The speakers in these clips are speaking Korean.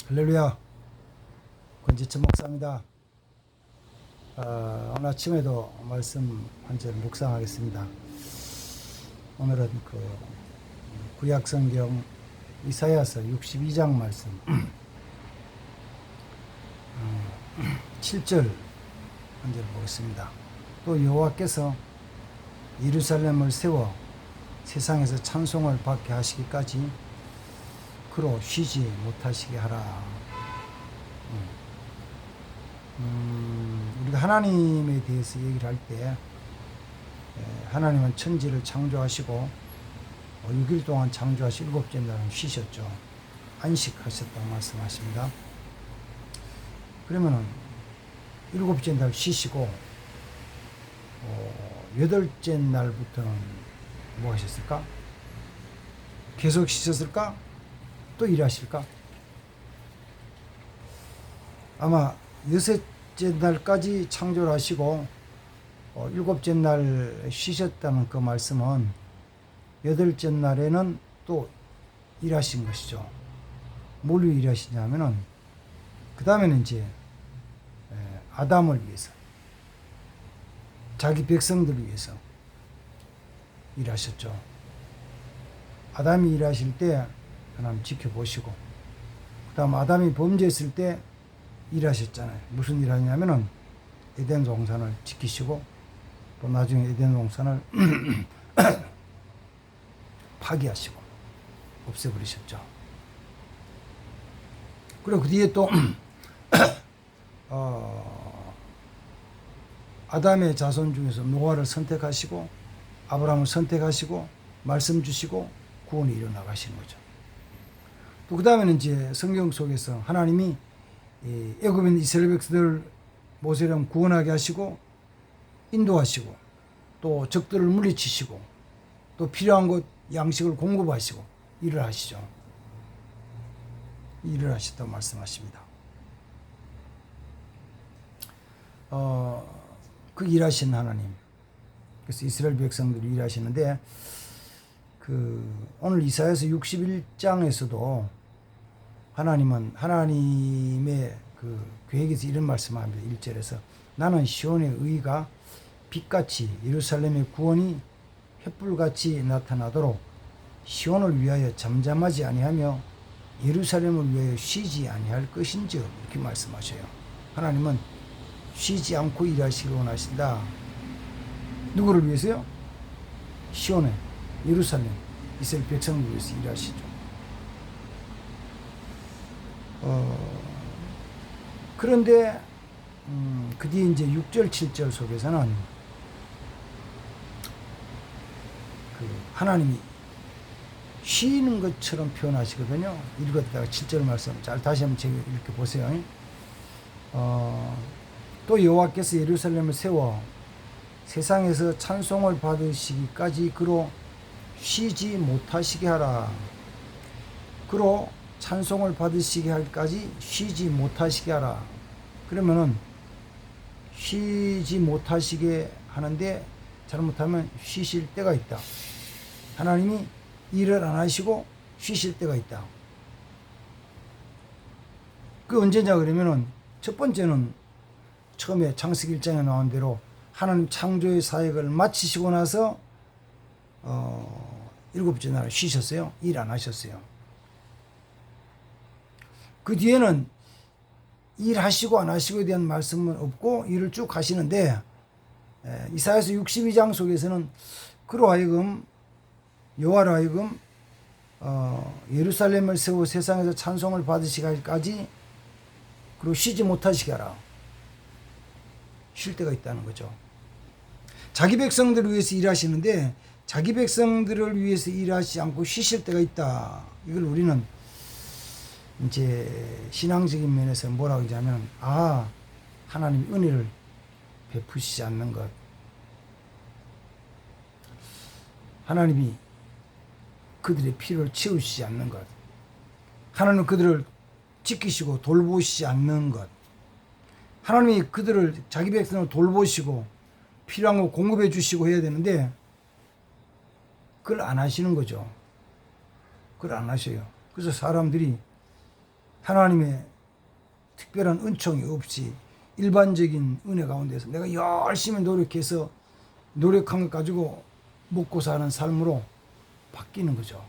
할렐루야, 권지천 목사입니다. 오늘 아침에도 말씀 한 절 묵상하겠습니다. 오늘은 구약성경 이사야서 62장 말씀 7절 한 절 보겠습니다. 또 여호와께서 예루살렘을 세워 세상에서 찬송을 받게 하시기까지 그로 쉬지 못하시게 하라. 우리가 하나님에 대해서 얘기를 할 때 하나님은 천지를 창조하시고 6일 동안 창조하시 7째 날은 쉬셨죠. 안식하셨다고 말씀하십니다. 그러면은 7째 날 쉬시고 8째 날부터는 뭐 하셨을까? 계속 쉬셨을까? 또 일하실까? 아마 6째 날까지 창조를 하시고 7째 날 쉬셨다는 그 말씀은 8째 날에는 또 일하신 것이죠. 뭘 위해 일하시냐면은 그 다음에는 이제 아담을 위해서, 자기 백성들을 위해서 일하셨죠. 아담이 일하실 때 하나님 지켜보시고, 그 다음 아담이 범죄했을 때 일하셨잖아요. 무슨 일 하냐면은 에덴 동산을 지키시고, 또 나중에 에덴 동산을 파괴하시고 없애버리셨죠. 그리고 그 뒤에 또 아담의 자손 중에서 노아를 선택하시고 아브라함을 선택하시고 말씀 주시고 구원이 일어나가시는 거죠. 또 그 다음에는 이제 성경 속에서 하나님이 애굽인 이스라엘 백성들을 모세처럼 구원하게 하시고 인도하시고 또 적들을 물리치시고 또 필요한 것 양식을 공급하시고 일을 하시죠. 일을 하셨다고 말씀하십니다. 그 일하신 하나님, 그래서 이스라엘 백성들이 일하시는데 오늘 이사야서 61장에서도 하나님은 하나님의 계획에서 이런 말씀합니다. 1절에서 나는 시온의 의가 빛같이 예루살렘의 구원이 횃불같이 나타나도록 시온을 위하여 잠잠하지 아니하며 예루살렘을 위하여 쉬지 아니할 것인즉 이렇게 말씀하셔요. 하나님은 쉬지 않고 일하시기를 원하신다. 누구를 위해서요? 시온에 예루살렘 이스라엘 백성을 위해서 일하시죠. 그런데 그 뒤에 이제 6절 7절 속에서는 하나님이 쉬는 것처럼 표현하시거든요. 읽었다가 7절 말씀 잘 다시 한번 이렇게 보세요. 또 여호와께서 예루살렘을 세워 세상에서 찬송을 받으시기까지 그로 쉬지 못하시게 하라. 그로 찬송을 받으시게 할까지 쉬지 못하시게 하라. 그러면은 쉬지 못하시게 하는데 잘못하면 쉬실 때가 있다. 하나님이 일을 안 하시고 쉬실 때가 있다. 그 언제냐 그러면은 첫 번째는 처음에 창세기 1장에 나온 대로 하나님 창조의 사역을 마치시고 나서 7째 날 쉬셨어요. 일 안 하셨어요. 그 뒤에는 일하시고 안 하시고에 대한 말씀은 없고 일을 쭉 하시는데 이사야서 62장 속에서는 그로 하여금 여호와로 하여금 예루살렘을 세워 세상에서 찬송을 받으시기까지 그리고 쉬지 못하시게 하라. 쉴 때가 있다는 거죠. 자기 백성들을 위해서 일하시는데 자기 백성들을 위해서 일하지 않고 쉬실 때가 있다. 이걸 우리는 이제 신앙적인 면에서 뭐라고 하냐면 하나님 은혜를 베푸시지 않는 것, 하나님이 그들의 필요를 채우시지 않는 것, 하나님은 그들을 지키시고 돌보시지 않는 것, 하나님이 그들을 자기 백성을 돌보시고 필요한 거 공급해 주시고 해야 되는데 그걸 안 하시는 거죠. 그걸 안 하셔요. 그래서 사람들이 하나님의 특별한 은총이 없이 일반적인 은혜 가운데서 내가 열심히 노력해서 노력한 것 가지고 먹고 사는 삶으로 바뀌는 거죠.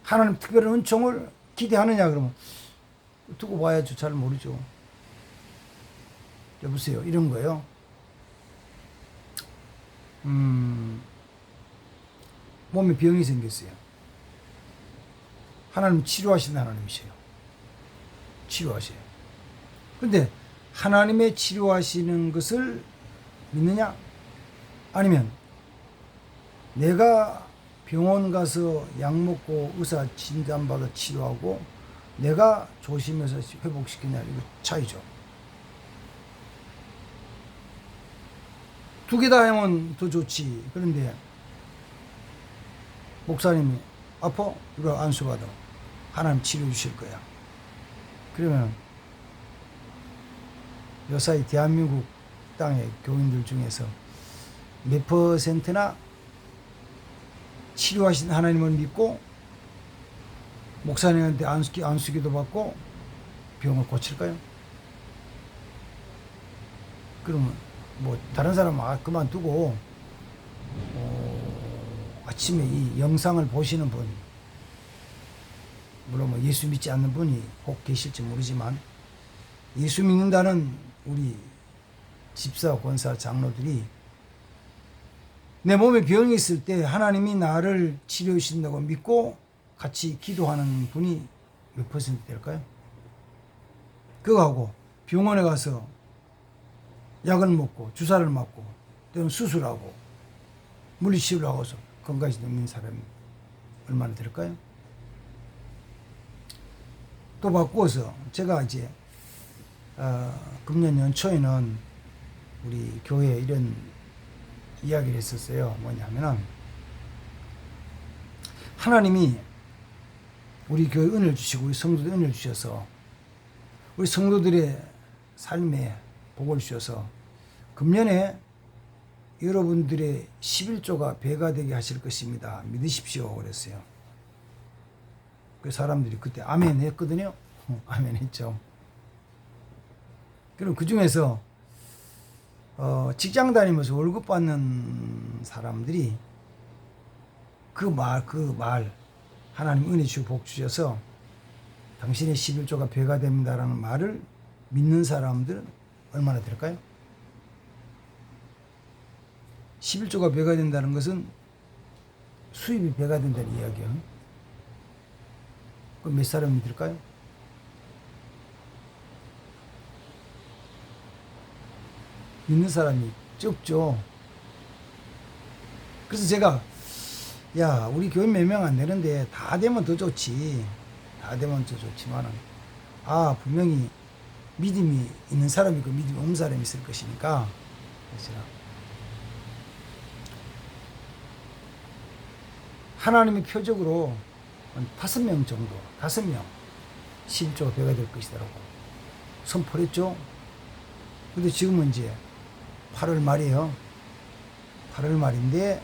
하나님 특별한 은총을 기대하느냐 그러면 두고 봐야죠. 잘 모르죠. 여보세요. 이런 거예요. 몸에 병이 생겼어요. 하나님 치료하시는 하나님이세요. 치료하세요. 근데 하나님의 치료하시는 것을 믿느냐? 아니면 내가 병원 가서 약 먹고 의사 진단받아 치료하고 내가 조심해서 회복시키냐, 이거 차이죠. 두 개 다 하면 더 좋지. 그런데 목사님이 아파? 이거 안수받아. 하나님 치료해 주실 거야. 그러면 요사이 대한민국 땅의 교인들 중에서 몇 퍼센트나 치료하신 하나님을 믿고 목사님한테 안수기도 받고 병을 고칠까요? 그러면 뭐 다른 사람은 그만두고 아침에 이 영상을 보시는 분, 물론 뭐 예수 믿지 않는 분이 혹 계실지 모르지만 예수 믿는다는 우리 집사, 권사, 장로들이 내 몸에 병이 있을 때 하나님이 나를 치료해 주신다고 믿고 같이 기도하는 분이 몇 퍼센트 될까요? 그거하고 병원에 가서 약을 먹고 주사를 맞고 또는 수술하고 물리치료를 하고서 건강해지 넘는 사람이 얼마나 될까요? 또 바꾸어서 제가 이제 금년 연초에는 우리 교회에 이런 이야기를 했었어요. 뭐냐면은 하나님이 우리 교회 은혜를 주시고 우리 성도들 은혜를 주셔서 우리 성도들의 삶에 복을 주셔서 금년에 여러분들의 11조가 배가 되게 하실 것입니다. 믿으십시오. 그랬어요. 그 사람들이 그때 아멘 했거든요. 아멘 했죠. 그럼 그 중에서 직장 다니면서 월급 받는 사람들이 그 말 하나님 은혜 주시고 복 주셔서 당신의 11조가 배가 됩니다라는 말을 믿는 사람들은 얼마나 될까요? 11조가 배가 된다는 것은 수입이 배가 된다는 이야기예요. 그럼 몇 사람이 믿을까요? 믿는 사람이 적죠. 그래서 제가 야, 우리 교인 몇 명 안 되는데 다 되면 더 좋지. 다 되면 더 좋지만은 분명히 믿음이 있는 사람이 있고 믿음이 없는 사람이 있을 것이니까 그래서 하나님의 표적으로 한 5명 정도, 5명 11조가 배가 될 것이라고 선포를 했죠. 근데 지금은 이제 8월 말이에요. 8월 말인데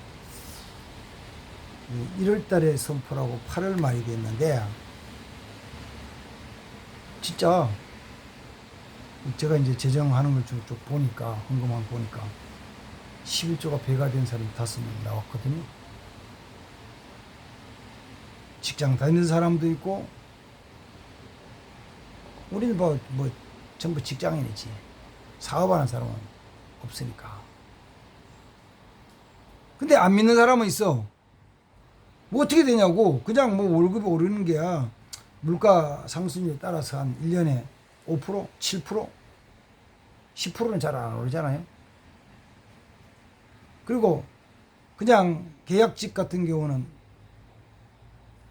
1월 달에 선포라고 8월 말이 됐는데 진짜 제가 이제 재정하는 걸 쭉 보니까 헌금한 보니까 11조가 배가 된 사람이 5명 나왔거든요. 직장 다니는 사람도 있고 우리는 뭐 전부 직장인이지 사업하는 사람은 없으니까. 근데 안 믿는 사람은 있어. 뭐 어떻게 되냐고. 그냥 뭐 월급이 오르는 게야 물가 상승률에 따라서 한 1년에 5%, 7%, 10%는 잘 안 오르잖아요. 그리고 그냥 계약직 같은 경우는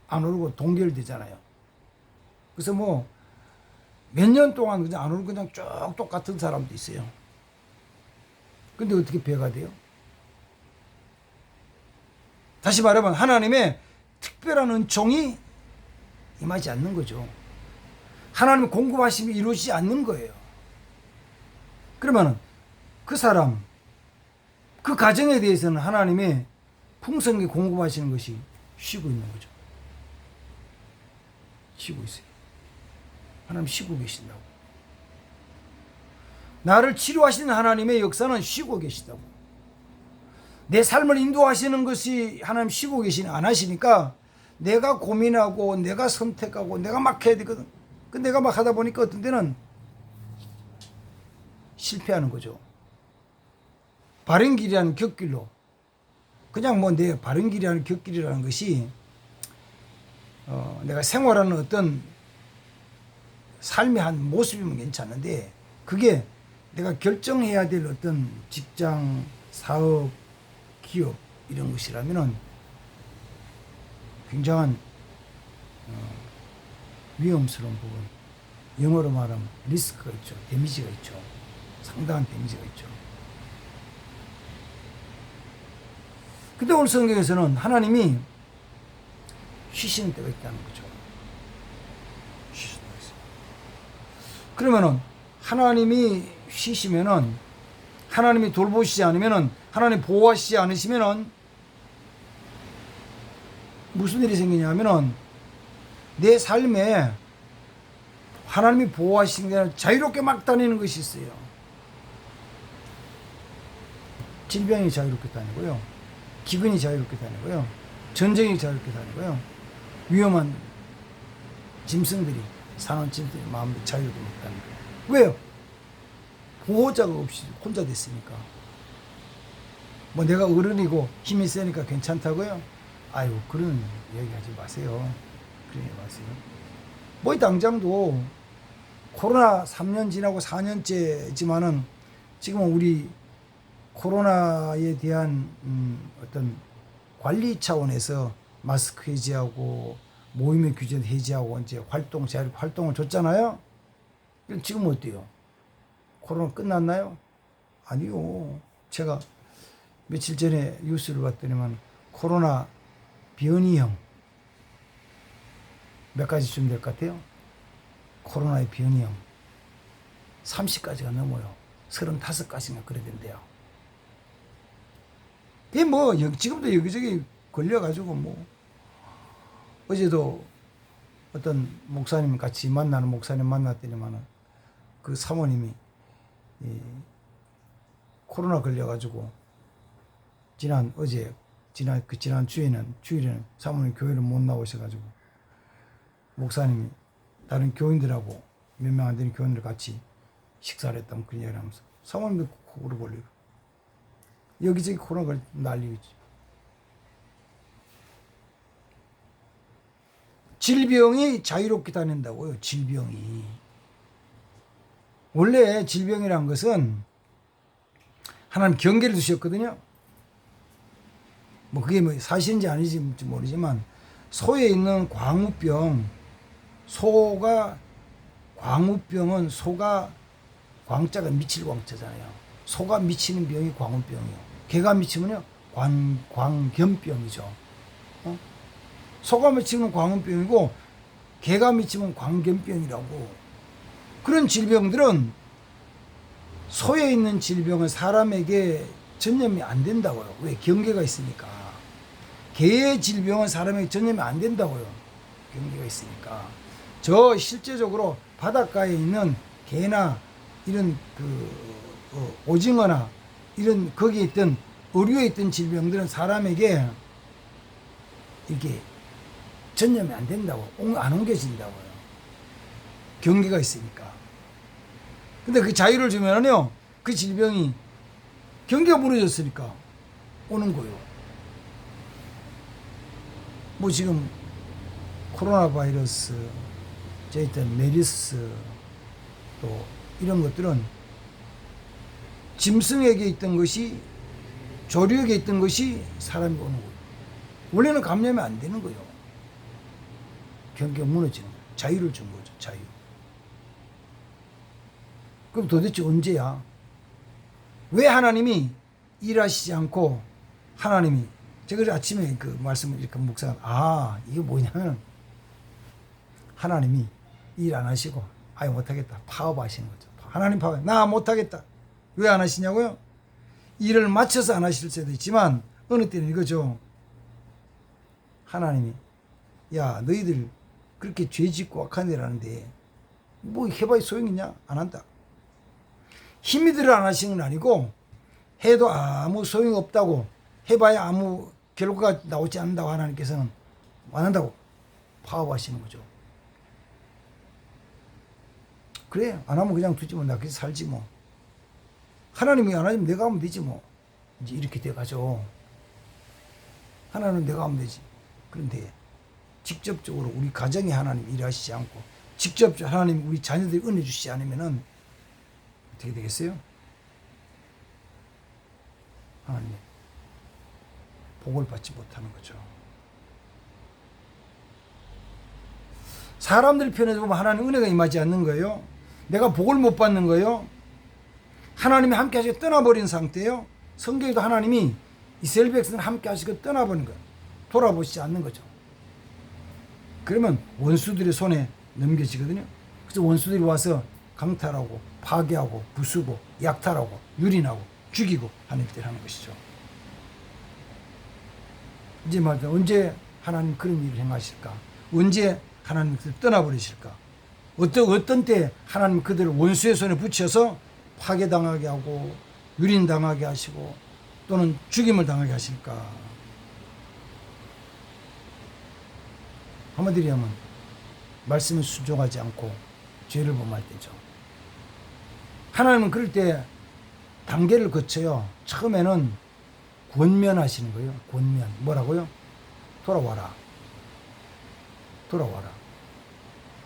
안 오르고 동결되잖아요. 그래서 뭐 몇 년 동안 그냥 안 오르고 그냥 쭉 똑같은 사람도 있어요. 근데 어떻게 배가 돼요? 다시 말하면 하나님의 특별한 은총이 임하지 않는 거죠. 하나님의 공급하심이 이루어지지 않는 거예요. 그러면 그 사람, 그 가정에 대해서는 하나님의 풍성하게 공급하시는 것이 쉬고 있는 거죠. 쉬고 있어요. 하나님 쉬고 계신다고. 나를 치료하시는 하나님의 역사는 쉬고 계시다고. 내 삶을 인도하시는 것이 하나님 쉬고 계시니 안 하시니까 내가 고민하고 내가 선택하고 내가 막 해야 되거든. 그 내가 막 하다 보니까 어떤 때는 실패하는 거죠. 바른 길이라는 곁길로. 그냥 뭐 내 바른 길이라는 곁길이라는 것이 내가 생활하는 어떤 삶의 한 모습이면 괜찮은데 그게 내가 결정해야 될 어떤 직장, 사업, 기업 이런 것이라면은 굉장한 위험스러운 부분, 영어로 말하면 리스크가 있죠. 데미지가 있죠. 상당한 데미지가 있죠. 근데 오늘 성경에서는 하나님이 쉬시는 때가 있다는 거죠. 쉬시는 때가 있어요. 그러면은 하나님이 쉬시면은 하나님이 돌보시지 않으면은 하나님 보호하시지 않으시면은 무슨 일이 생기냐면은 내 삶에 하나님이 보호하시는 게 아니라 자유롭게 막 다니는 것이 있어요. 질병이 자유롭게 다니고요. 기근이 자유롭게 다니고요. 전쟁이 자유롭게 다니고요. 위험한 짐승들이, 산원짐승들이 마음대로 자유롭게 막 다니는 거예요. 왜요? 보호자가 없이 혼자 됐으니까. 뭐 내가 어른이고 힘이 세니까 괜찮다고요? 아유, 그런 얘기 하지 마세요. 그런 얘기 마세요. 뭐 당장도 코로나 3년 지나고 4년째지만은 지금은 우리 코로나에 대한 어떤 관리 차원에서 마스크 해제하고 모임의 규제 해제하고 이제 자유롭게 활동을 줬잖아요. 그럼 지금 어때요? 코로나 끝났나요? 아니요. 제가 며칠 전에 뉴스를 봤더니만 코로나 변이형 몇 가지쯤 될 것 같아요? 코로나의 변이형 30가지가 넘어요. 35가지가 그래 된대요. 이게 뭐 지금도 여기저기 걸려가지고 뭐 어제도 어떤 목사님 같이 만나는 목사님 만났더니만은 그 사모님이 코로나 걸려가지고 지난 주일에는 사모님 교회를 못 나오셔가지고 목사님이 다른 교인들하고 몇 명 안 되는 교인들 같이 식사를 했다면 그런 이야기를 하면서 사모님도 코로 걸리고 여기저기 코로나가 난리겠지. 질병이 자유롭게 다닌다고요. 질병이. 원래 질병이란 것은 하나님 경계를 두셨거든요. 뭐 그게 뭐 사실인지 아닌지 모르지만 소에 있는 광우병은 소가 광자가 미칠 광자잖아요. 소가 미치는 병이 광우병이요. 개가 미치면요 광견병이죠. 소가 미치면 광우병이고 개가 미치면 광견병이라고. 그런 질병들은 소에 있는 질병은 사람에게 전염이 안 된다고요. 왜? 경계가 있으니까. 개의 질병은 사람에게 전염이 안 된다고요. 경계가 있으니까. 저 실제적으로 바닷가에 있는 개나 이런 오징어나 이런 거기에 있던 어류에 있던 질병들은 사람에게 이렇게 전염이 안 된다고, 안 옮겨진다고요. 경계가 있으니까. 근데 그 자유를 주면은요, 그 질병이 경계가 무너졌으니까 오는 거예요. 뭐 지금 코로나 바이러스, 저희들 메르스 또 이런 것들은 짐승에게 있던 것이 조류에게 있던 것이 사람이 오는 거예요. 원래는 감염이 안 되는 거예요. 경계가 무너지는 거예요. 자유를 준 거죠. 자유. 그럼 도대체 언제야? 왜 하나님이 일하시지 않고 하나님이 제가 아침에 그 말씀을 이렇게 묵상하면 이게 뭐냐면 하나님이 일 안 하시고 아예 못하겠다 파업하시는 거죠. 하나님 파업. 나 못하겠다. 왜 안 하시냐고요? 일을 맞춰서 안 하실 수도 있지만 어느 때는 이거죠. 하나님이 야 너희들 그렇게 죄 짓고 악한 일 하는데 뭐 해봐야 소용이냐? 안 한다. 힘이 들어 안 하시는 건 아니고 해도 아무 소용이 없다고, 해봐야 아무 결과가 나오지 않는다고 하나님께서는 안 한다고 파업하시는 거죠. 그래, 안 하면 그냥 두지 뭐. 나 그래서 살지 뭐. 하나님이 안 하면 내가 하면 되지 뭐. 이제 이렇게 돼가죠. 하나님은 내가 하면 되지. 그런데 직접적으로 우리 가정에 하나님 일하시지 않고 직접 하나님 우리 자녀들이 은혜 주시지 않으면은 어떻게 되겠어요? 하나님 복을 받지 못하는 거죠. 사람들 편에서 보면 하나님 은혜가 임하지 않는 거예요. 내가 복을 못 받는 거예요. 하나님이 함께 하시고 떠나버린 상태예요. 성경에도 하나님이 이스라엘 백성을 함께 하시고 떠나버린 거예요. 돌아보시지 않는 거죠. 그러면 원수들의 손에 넘겨지거든요. 그래서 원수들이 와서 강탈하고 파괴하고 부수고 약탈하고 유린하고 죽이고 하는 일을 하는 것이죠. 이제 말이야, 언제 하나님 그런 일을 행하실까? 언제 하나님 그들을 떠나버리실까? 어떤 때 하나님 그들을 원수의 손에 붙여서 파괴당하게 하고 유린당하게 하시고 또는 죽임을 당하게 하실까? 한마디로 하면 말씀에 순종하지 않고 죄를 범할 때죠. 하나님은 그럴 때 단계를 거쳐요. 처음에는 권면하시는 거예요. 권면. 뭐라고요? 돌아와라. 돌아와라.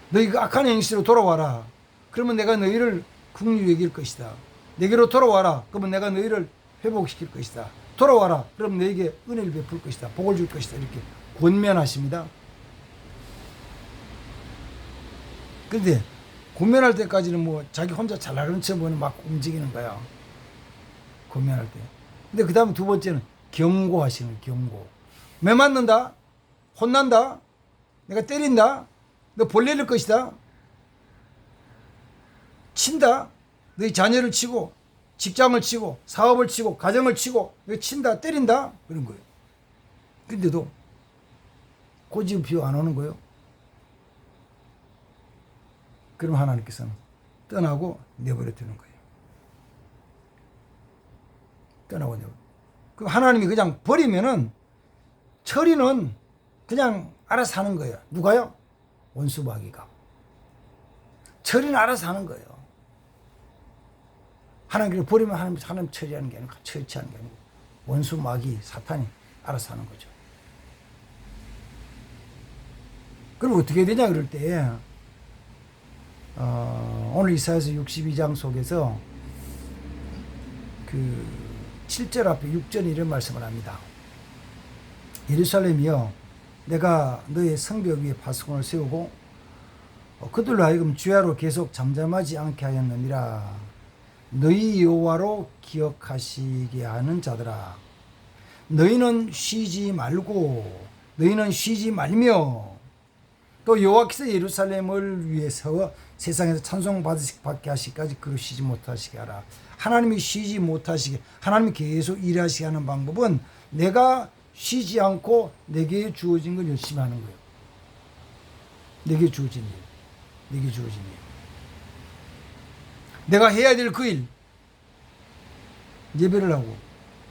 너희 그 악한 행실로 돌아와라. 그러면 내가 너희를 긍휼히 여길 것이다. 내게로 돌아와라. 그러면 내가 너희를 회복시킬 것이다. 돌아와라. 그럼 너에게 은혜를 베풀 것이다. 복을 줄 것이다. 이렇게 권면하십니다. 그런데 권면할 때까지는 뭐 자기 혼자 잘 나가는 척하면 막 움직이는 거야. 권면할 때. 근데 그 다음에 두 번째는 경고하시는 경고. 매 맞는다. 혼난다. 내가 때린다. 너 벌 내릴 것이다. 친다. 너희 자녀를 치고 직장을 치고 사업을 치고 가정을 치고 너 친다. 때린다. 그런 거예요. 근데도 고집 비워 안 오는 거예요. 그럼 하나님께서는 떠나고 내버려 두는 거예요. 떠나고 내버려. 그럼 하나님이 그냥 버리면은 처리는 그냥 알아서 하는 거예요. 누가요? 원수 마귀가. 처리는 알아서 하는 거예요. 하나님께서 버리면 하나님 처리하는 게 아니고 처치하는 게 아니고 원수 마귀 사탄이 알아서 하는 거죠. 그럼 어떻게 되냐 그럴 때 오늘 이사야서 62장 속에서 그 7절 앞에 6절에 이런 말씀을 합니다. 예루살렘이여 내가 너의 성벽 위에 파수꾼을 세우고 그들로 하여금 주야로 계속 잠잠하지 않게 하였느니라. 너희 여호와로 기억하시게 하는 자들아 너희는 쉬지 말고 너희는 쉬지 말며 또 여호와께서 예루살렘을 위해서 세상에서 찬송받게 하시기까지 그러시지 못하시게 하라. 하나님이 쉬지 못하시게 하나님이 계속 일하시게 하는 방법은 내가 쉬지 않고 내게 주어진 걸 열심히 하는 거예요. 내게 주어진 일. 내게 주어진 일. 내가 해야 될 그 일. 예배를 하고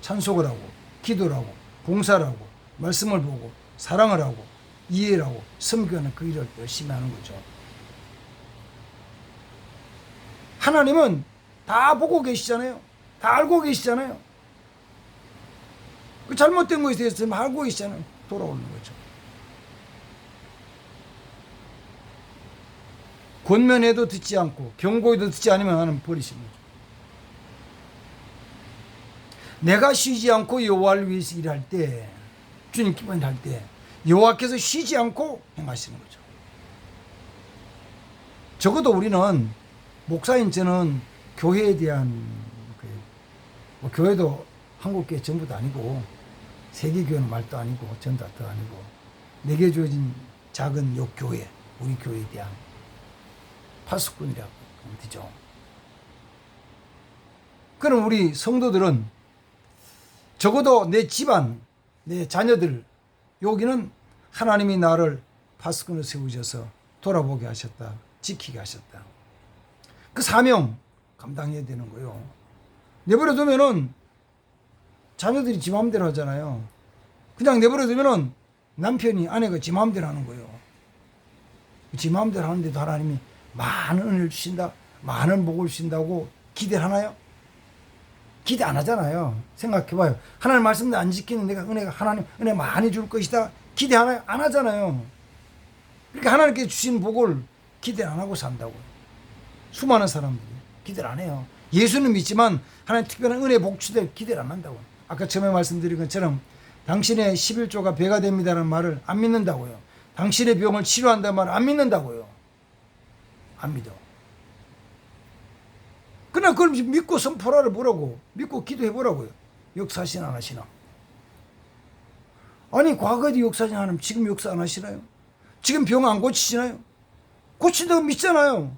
찬송을 하고 기도를 하고 봉사를 하고 말씀을 보고 사랑을 하고 이해를 하고 섬기는 그 일을 열심히 하는 거죠. 하나님은 다 보고 계시잖아요. 다 알고 계시잖아요. 그 잘못된 것에 대해서 알고 계시잖아요. 돌아오는 거죠. 권면해도 듣지 않고 경고해도 듣지 않으면 하나님 버리시는 거죠. 내가 쉬지 않고 여호와를 위해서 일할 때 주님께만 일할 때 여호와께서 쉬지 않고 행하시는 거죠. 적어도 우리는 목사인 저는 교회에 대한 뭐 교회도 한국교회 전부도 아니고 세계교회는 말도 아니고 전도도 아니고 내게 주어진 작은 요 교회 우리 교회에 대한 파수꾼이라고 하면 되죠. 그럼 우리 성도들은 적어도 내 집안 내 자녀들 여기는 하나님이 나를 파수꾼으로 세우셔서 돌아보게 하셨다. 지키게 하셨다. 그 사명 감당해야 되는 거예요. 내버려 두면은 자녀들이 지 마음대로 하잖아요. 그냥 내버려 두면은 남편이 아내가 지 마음대로 하는 거예요. 지 마음대로 하는데도 하나님이 많은 은혜를 주신다, 많은 복을 주신다고 기대를 하나요? 기대 안 하잖아요. 생각해봐요. 하나님 말씀도 안 지키는 내가 하나님 은혜 많이 줄 것이다 기대하나요? 안 하잖아요. 그러니까 하나님께 주신 복을 기대 안 하고 산다고요. 수많은 사람들이 기대를 안 해요. 예수는 믿지만 하나님 특별한 은혜 복주될 기대를 안 한다고요. 아까 처음에 말씀드린 것처럼 당신의 11조가 배가 됩니다라는 말을 안 믿는다고요. 당신의 병을 치료한다는 말을 안 믿는다고요. 안 믿어. 그러나 그걸 믿고 선포라를 보라고, 믿고 기도해보라고요. 역사하시나 안 하시나. 아니 과거에도 역사하시나 하면 지금 역사 안 하시나요? 지금 병 안 고치시나요? 고친다고 믿잖아요.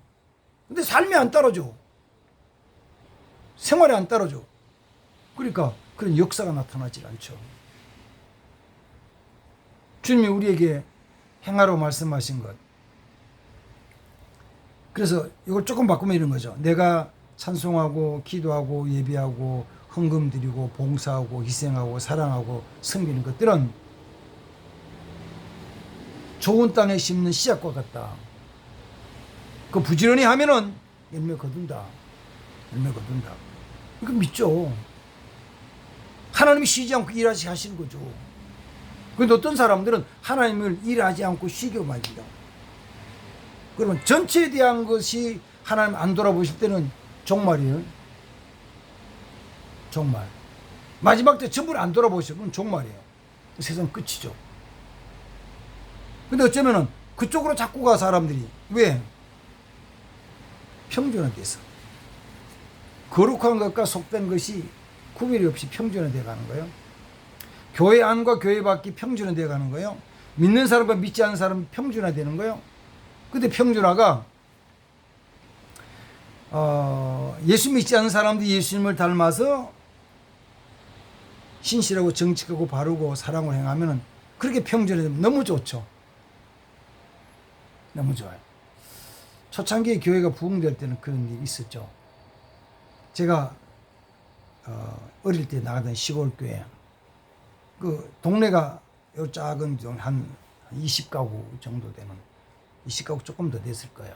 근데 삶이 안 따라줘. 생활이 안 따라줘. 그러니까 그런 역사가 나타나질 않죠. 주님이 우리에게 행하라고 말씀하신 것. 그래서 이걸 조금 바꾸면 이런 거죠. 내가 찬송하고 기도하고 예배하고 헌금 드리고 봉사하고 희생하고 사랑하고 섬기는 것들은 좋은 땅에 심는 씨앗과 같다. 그 부지런히 하면은 열매 거둔다. 열매 거둔다. 이거 믿죠. 하나님이 쉬지 않고 일하시 하시는 거죠. 그런데 어떤 사람들은 하나님을 일하지 않고 쉬게 만든다. 그러면 전체에 대한 것이 하나님 안 돌아보실 때는 종말이에요. 종말. 마지막 때 전부를 안 돌아보시면 종말이에요. 세상 끝이죠. 근데 어쩌면은 그쪽으로 자꾸 가 사람들이. 왜? 평준화돼서. 거룩한 것과 속된 것이 구별이 없이 평준화돼 가는 거예요. 교회 안과 교회 밖이 평준화돼 가는 거예요. 믿는 사람과 믿지 않는 사람이 평준화되는 거예요. 근데 평준화가 예수 믿지 않는 사람들이 예수님을 닮아서 신실하고 정직하고 바르고 사랑을 행하면 그렇게 평준화되면 너무 좋죠. 너무 좋아요. 초창기에 교회가 부흥될 때는 그런 일이 있었죠. 제가 어릴 때 나가던 시골 교회, 그 동네가 요 작은 한 20가구 정도 되는, 20가구 조금 더 됐을 거예요.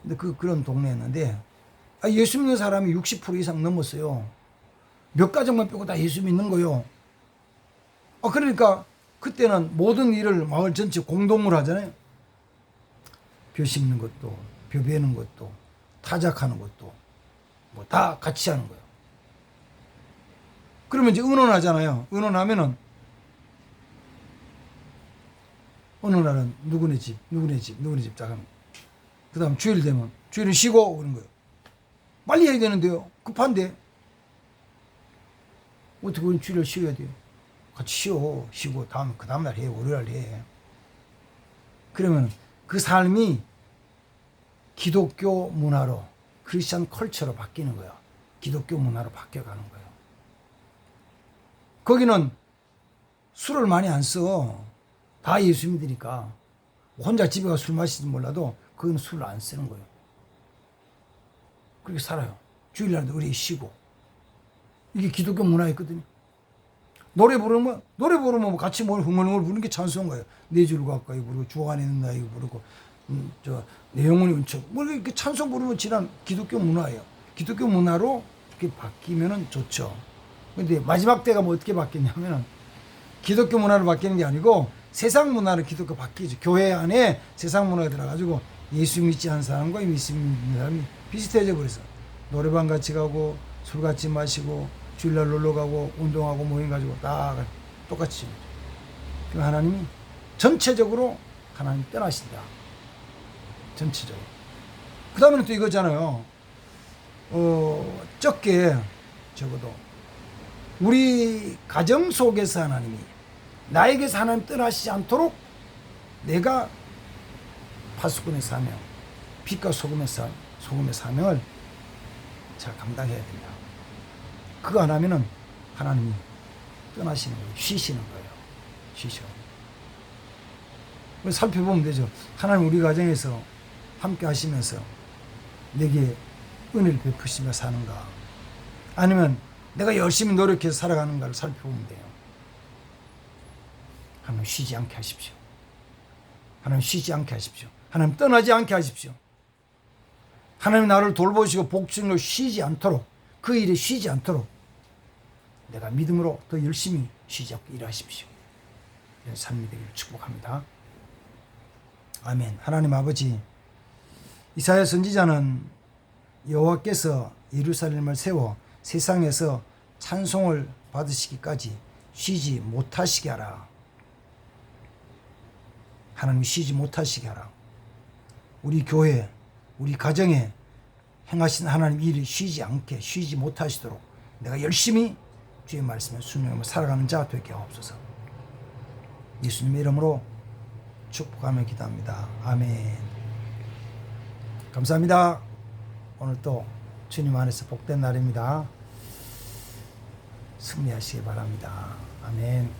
근데 그런 동네였는데 예수 믿는 사람이 60% 이상 넘었어요. 몇 가정만 빼고 다 예수 믿는 거요. 그러니까 그때는 모든 일을 마을 전체 공동으로 하잖아요. 벼 심는 것도, 벼 베는 것도, 타작하는 것도, 뭐 다 같이 하는 거예요. 그러면 이제 의논하잖아요. 의논하면은 어느 날은 누구네 집 작은. 그 다음 주일 되면 주일은 쉬고 그런 거예요. 빨리 해야 되는데요. 급한데. 어떻게 우린 주일을 쉬어야 돼요? 같이 쉬고 그 다음날 해, 월요일 해. 그러면 그 삶이 기독교 문화로, 크리스천 컬처로 바뀌는 거예요. 기독교 문화로 바뀌어가는 거예요. 거기는 술을 많이 안 써. 다 예수 믿으니까. 혼자 집에 가서 술 마시지 몰라도 그건 술을 안 쓰는 거예요. 그렇게 살아요. 주일날도 의뢰 쉬고. 이게 기독교 문화였거든요. 노래 부르면 같이 흥얼흥얼 부르는 게 찬송인 거예요. 내 줄 가까이 부르고 주 안에 있는 나에게 부르고 내 영혼이 은총. 뭐 이렇게 찬송 부르면 지난 기독교 문화예요. 기독교 문화로 이렇게 바뀌면은 좋죠. 근데 마지막 때가 뭐 어떻게 바뀌냐면은 기독교 문화로 바뀌는 게 아니고 세상 문화로 기독교 바뀌죠. 교회 안에 세상 문화가 들어가지고 예수 믿지 않는 사람과 예수 믿는 사람이 비슷해져 버려서 노래방 같이 가고 술 같이 마시고 주일날 놀러 가고 운동하고 모임 가지고 다 똑같이. 그럼 하나님이 전체적으로 하나님 떠나신다. 전체적으로. 그 다음에는 또 이거잖아요. 적게 적어도 우리 가정 속에서 하나님이 나에게서 하나님 떠나시지 않도록 내가 파수꾼의 사명, 빛과 소금의 사명을 잘 감당해야 된다. 그거 안 하면은 하나님이 떠나시는 거예요. 쉬시는 거예요. 쉬셔. 살펴보면 되죠. 하나님 우리 가정에서 함께 하시면서 내게 은혜를 베푸시며 사는가, 아니면 내가 열심히 노력해서 살아가는가를 살펴보면 돼요. 하나님 쉬지 않게 하십시오. 하나님 쉬지 않게 하십시오. 하나님 떠나지 않게 하십시오. 하나님 나를 돌보시고 복주로 쉬지 않도록, 그 일에 쉬지 않도록 내가 믿음으로 더 열심히 쉬지 않고 일하십시오. 이런 삶이 되기를 축복합니다. 아멘. 하나님 아버지, 이사야 선지자는 여호와께서 예루살렘을 세워 세상에서 찬송을 받으시기까지 쉬지 못하시게 하라. 하나님 쉬지 못하시게 하라. 우리 교회, 우리 가정에 행하신 하나님 일이 쉬지 않게, 쉬지 못하시도록 내가 열심히 주의 말씀에 순종하며 살아가는 자 되게 하옵소서. 예수님의 이름으로 축복하며 기도합니다. 아멘. 감사합니다. 오늘 또 주님 안에서 복된 날입니다. 승리하시기 바랍니다. 아멘.